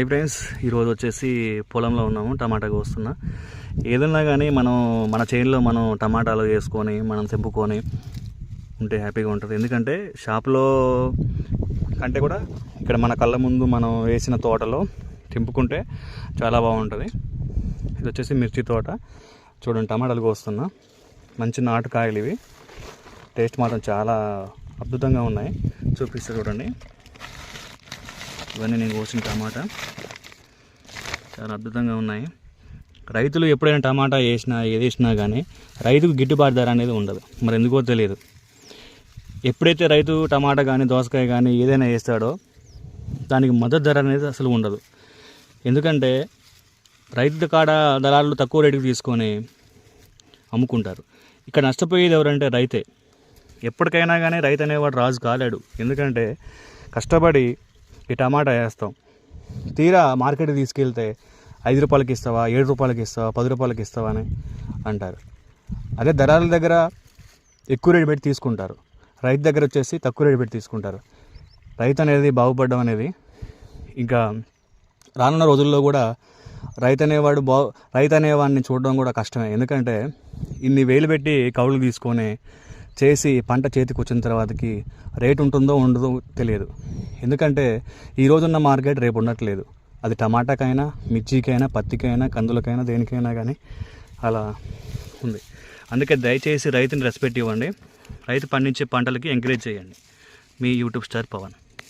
Hi friends, ఈరోజు వచ్చేసి పొలంలో ఉన్నాము. టమాటా కోస్తున్నా. ఏదన్నా కానీ మనం మన చేనులో మనం టమాటాలు వేసుకొని మనం తెంపుకొని ఉంటే హ్యాపీగా ఉంటుంది. ఎందుకంటే షాప్లో కంటే కూడా ఇక్కడ మన కళ్ళ ముందు మనం వేసిన తోటలో తెంపుకుంటే చాలా బాగుంటుంది. ఇది వచ్చేసి మిర్చి తోట. చూడండి, టమాటాలు కోస్తున్నా. మంచి నాటుకాయలు ఇవి. టేస్ట్ మాత్రం చాలా అద్భుతంగా ఉన్నాయి. చూపిస్తే చూడండి. ఇవన్నీ నేను కోసిన టమాటా చాలా అద్భుతంగా ఉన్నాయి. రైతులు ఎప్పుడైనా టమాటా వేసినా ఏది వేసినా కానీ రైతుకు గిట్టుబాటు ధర అనేది ఉండదు. మరి ఎందుకో తెలియదు. ఎప్పుడైతే రైతు టమాటా కానీ దోసకాయ కానీ ఏదైనా వేస్తాడో దానికి మద్దతు ధర అనేది అసలు ఉండదు. ఎందుకంటే రైతు కాడ దళాలు తక్కువ రేటుకి తీసుకొని అమ్ముకుంటారు. ఇక్కడ నష్టపోయేది ఎవరంటే రైతే. ఎప్పటికైనా కానీ రైతు అనేవాడు రాజు కాలేడు. ఎందుకంటే కష్టపడి ఈ టమాటా వేస్తాం, తీరా మార్కెట్కి తీసుకెళ్తే 5 రూపాయలకి ఇస్తావా, 7 రూపాయలకి ఇస్తావా, 10 రూపాయలకి ఇస్తావా అని అంటారు. అదే దళారుల దగ్గర ఎక్కువ రేటు పెట్టి తీసుకుంటారు, రైతు దగ్గర వచ్చేసి తక్కువ రేటు పెట్టి తీసుకుంటారు. రైతు అనేది బాగుపడడం అనేది ఇంకా రానున్న రోజుల్లో కూడా రైతు అనేవాడిని చూడడం కూడా కష్టమే. ఎందుకంటే ఇన్ని వేలు పెట్టి కౌలు తీసుకొని చేసి పంట చేతికి వచ్చిన తర్వాతకి రేటు ఉంటుందో ఉండదో తెలియదు. ఎందుకంటే ఈరోజున్న మార్కెట్ రేపు ఉండట్లేదు. అది టమాటాకైనా, మిర్చికైనా, పత్తికైనా, కందులకైనా, దేనికైనా కానీ అలా ఉంది. అందుకే దయచేసి రైతుని రెస్పెక్ట్ ఇవ్వండి. రైతు పండించే పంటలకి ఎంకరేజ్ చేయండి. మీ యూట్యూబ్ స్టార్ పవన్.